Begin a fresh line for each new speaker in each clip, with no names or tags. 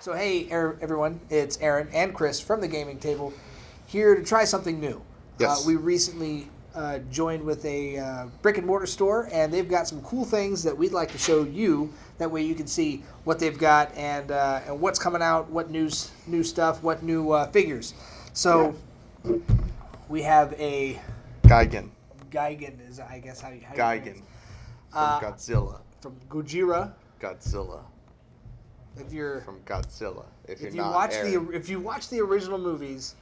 So hey, everyone, it's Aaron and Chris from the gaming table here to try something new.
Yes.
We recently joined with a brick and mortar store, and they've got some cool things that we'd like to show you. That way you can see what they've got and what's coming out, what new stuff, what new figures. So we have a
Gigan
is I guess how you
from Godzilla.
from Gojira.
Godzilla.
If you're
From Godzilla. If
you
not
watch
Aaron.
if you watch the original movies,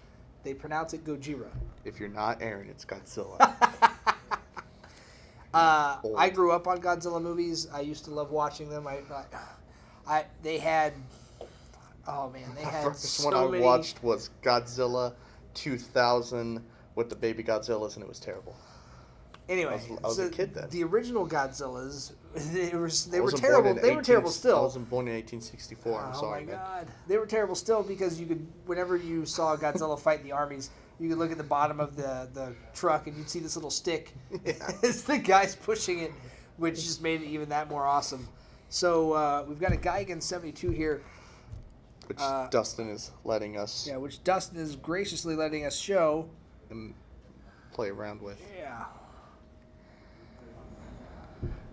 they pronounce it Gojira.
If you're not Aaron, it's Godzilla.
I grew up on Godzilla movies. I used to love watching them. They had
The first
so
one I
many.
watched was Godzilla 2000 with the baby Godzillas, and it was terrible.
Anyway,
I was a kid then.
The original Godzillas, they were
I wasn't
terrible.
born in
They were terrible
I
still.
wasn't born in 1864. I'm sorry,
Oh my
man.
God, they were terrible still because you could, whenever you saw Godzilla fight the armies, you could look at the bottom of the truck and you'd see this little stick.
Yeah.
It's the guys pushing it, which just made it even that more awesome. So we've got a Gigan 72 here.
Which Dustin is letting us
Which Dustin is graciously letting us show.
and play around with.
Yeah.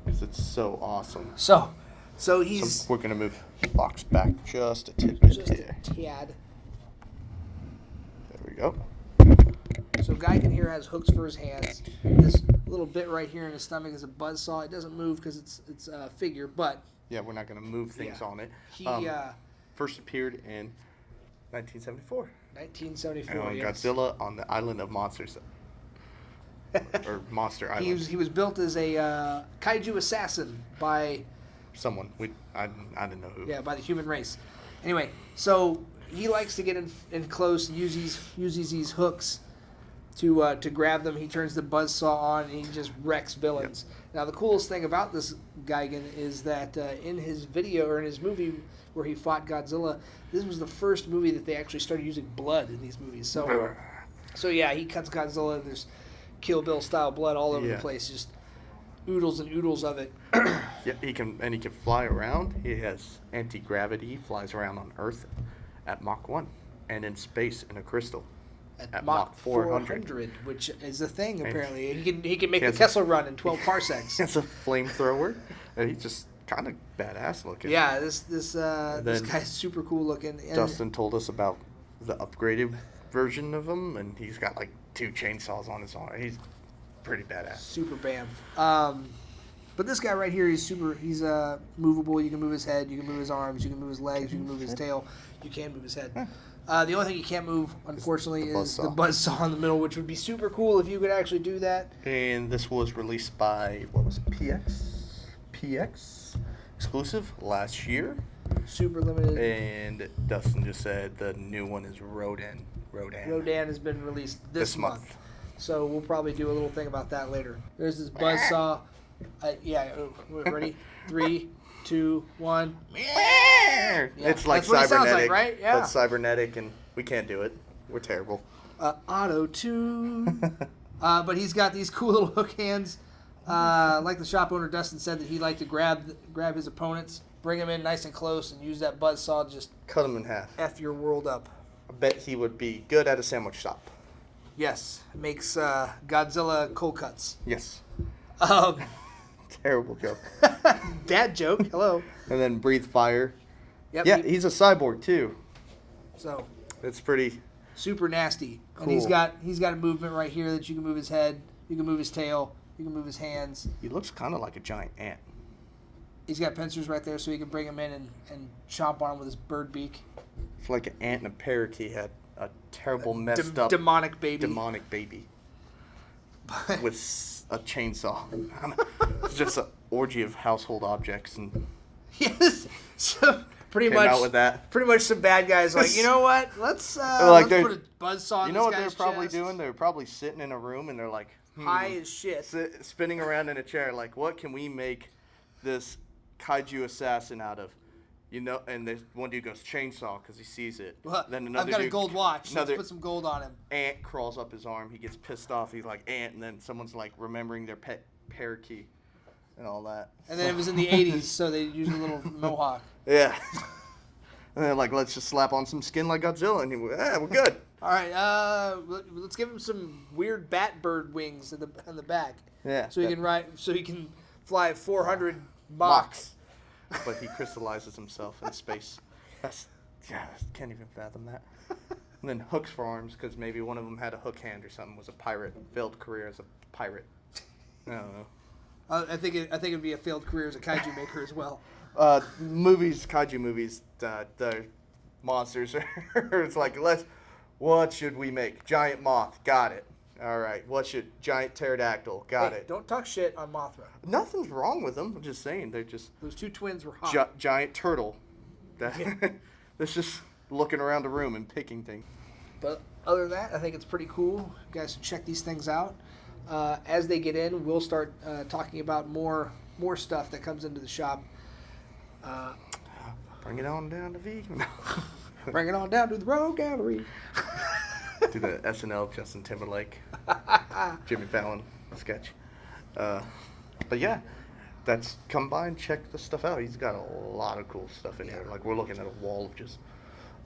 Because it's so awesome.
So he's
So we're going to move the box back just a tidbit
just
here.
a tad.
There we go.
So Gigan here has hooks for his hands. This little bit right here in his stomach is a buzzsaw. It doesn't move because it's a figure, but
Yeah, we're not going to move things
Yeah.
on it.
he
First appeared in 1974.
1974.
On
Yes.
Godzilla on the Island of Monsters. Or Monster Island.
He was built as a kaiju assassin by
Someone. I didn't know who.
by the human race. Anyway, so he likes to get in close, uses these hooks to grab them. He turns the buzzsaw on and he just wrecks villains. Now the coolest thing about this Gigan is that in his video or in his movie where he fought Godzilla, this was the first movie that they actually started using blood in these movies. So yeah, he cuts Godzilla and there's Kill Bill style blood all over the place, just oodles and oodles of it.
Yeah, he can fly around. He has anti-gravity. He flies around on Earth at Mach 1 and in space in a crystal at Mach 400.
Which is a thing
And
apparently. He can make
he
the
has
Kessel run in 12 parsecs.
He has a flamethrower. And he's just kind of badass looking.
Yeah, this
Then
guy's super cool looking. And
Dustin told us about the upgraded version of him, and he's got like 2 chainsaws on his arm. He's pretty badass.
super bam. But this guy right here, he's movable. You can move his head, you can move his arms, you can move his legs, you can move his tail. You can move his head. The only thing you can't move, unfortunately, is the buzzsaw in the middle, which would be super cool if you could actually do that.
And this was released by, what was it, PX exclusive last year.
Super limited.
And Dustin just said the new one is Rodan.
Rodan has been released this month. So we'll probably do a little thing about that later. There's this buzzsaw. Ready? 3, 2, 1.
It's like
that's what it
cybernetic,
sounds like, right? Yeah.
but cybernetic, and we can't do it. We're terrible.
Auto tune. But he's got these cool little hook hands. Like the shop owner Dustin said that he liked to grab his opponents, bring them in nice and close, and use that buzzsaw to just
Cut him in half.
F your world up.
I bet he would be good at a sandwich shop.
Yes, makes Godzilla cold cuts.
Yes.
Um,
Terrible joke.
Dad joke. Hello.
And then breathe fire.
Yep.
Yeah, he's a cyborg too.
So
It's pretty
super nasty.
Cool.
And he's got a movement right here that you can move his head, you can move his tail, you can move his hands.
He looks kind of like a giant ant.
He's got pincers right there so he can bring him in and chomp on him with his bird beak.
It's like an ant and a parakeet had a terrible, messed up
demonic baby.
with a chainsaw. It's just an orgy of household objects, and
Yes. So pretty
came
much
out with that.
Pretty much some bad guys like, you know what? Let's
Like
let's put a buzzsaw in
You know what
this
they're
guy's
probably
chest.
doing? They're probably sitting in a room and they're like
High as shit.
spinning around in a chair. Like, what can we make this kaiju assassin out of? You know, and there's one dude goes chainsaw because he sees it.
Well,
Then another
I've got a
dude,
gold watch. Let's
another
put some gold on him.
ant crawls up his arm. He gets pissed off. He's like ant, and then someone's like remembering their pet parakeet and all that.
And then it was in the 80s, so they used a little mohawk.
Yeah. And they're like, let's just slap on some skin like Godzilla, and we're good.
All right, let's give him some weird bat bird wings in the back.
Yeah.
So he can fly at 400 Machs.
But he crystallizes himself in space. Can't even fathom that. And then hooks for arms, because maybe one of them had a hook hand or something, was a pirate, failed career as a pirate. I don't know.
I think it'd be a failed career as a kaiju maker as well.
Kaiju movies, the monsters are, it's like, what should we make? Giant moth, got it. All right, giant pterodactyl, got it.
Don't talk shit on Mothra.
Nothing's wrong with them, I'm just saying, they're just...
Those two twins were hot.
Giant turtle. That's just looking around the room and picking things.
But other than that, I think it's pretty cool. You guys should check these things out. As they get in, we'll start talking about more stuff that comes into the shop.
Bring it on down to vegan.
Bring it on down to the Rogue Gallery.
Do the SNL Justin Timberlake, Jimmy Fallon sketch. But yeah, come by and check the stuff out. He's got a lot of cool stuff in here. Like, we're looking at a wall of just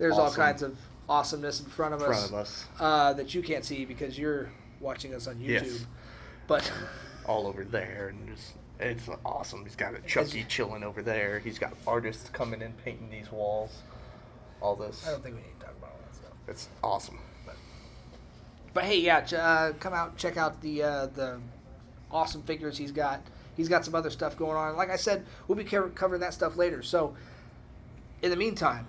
There's all kinds of awesomeness in front of us. That you can't see because you're watching us on YouTube.
Yes.
But
all over there, and it's awesome. He's got a Chucky chilling over there. He's got artists coming in painting these walls. All this.
I don't think we need to talk about all that stuff.
It's awesome.
But hey, yeah, come out, check out the awesome figures he's got. He's got some other stuff going on. Like I said, we'll be covering that stuff later. So, in the meantime,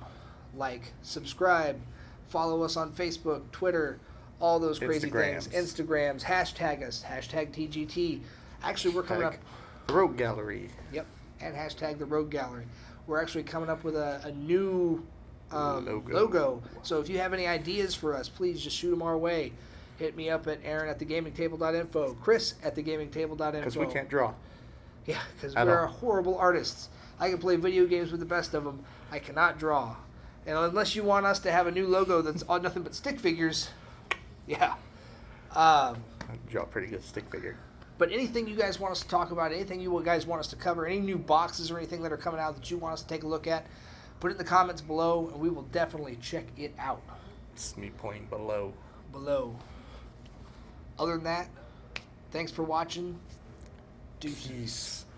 like, subscribe, follow us on Facebook, Twitter, all those crazy things. Instagrams, hashtag us, hashtag TGT. Actually, we're coming up.
The Rogue Gallery.
Yep, and hashtag the Rogue Gallery. We're actually coming up with a new logo. So if you have any ideas for us, please just shoot them our way. Hit me up at Aaron@thegamingtable.info, Chris@thegamingtable.info.
Because we can't draw.
Yeah, because we're horrible artists. I can play video games with the best of them. I cannot draw. And unless you want us to have a new logo that's on nothing but stick figures, yeah.
I draw a pretty good stick figure.
But anything you guys want us to talk about, anything you guys want us to cover, any new boxes or anything that are coming out that you want us to take a look at, put it in the comments below, and we will definitely check it out.
It's me pointing below.
Other than that, thanks for watching. Deuces.
Peace.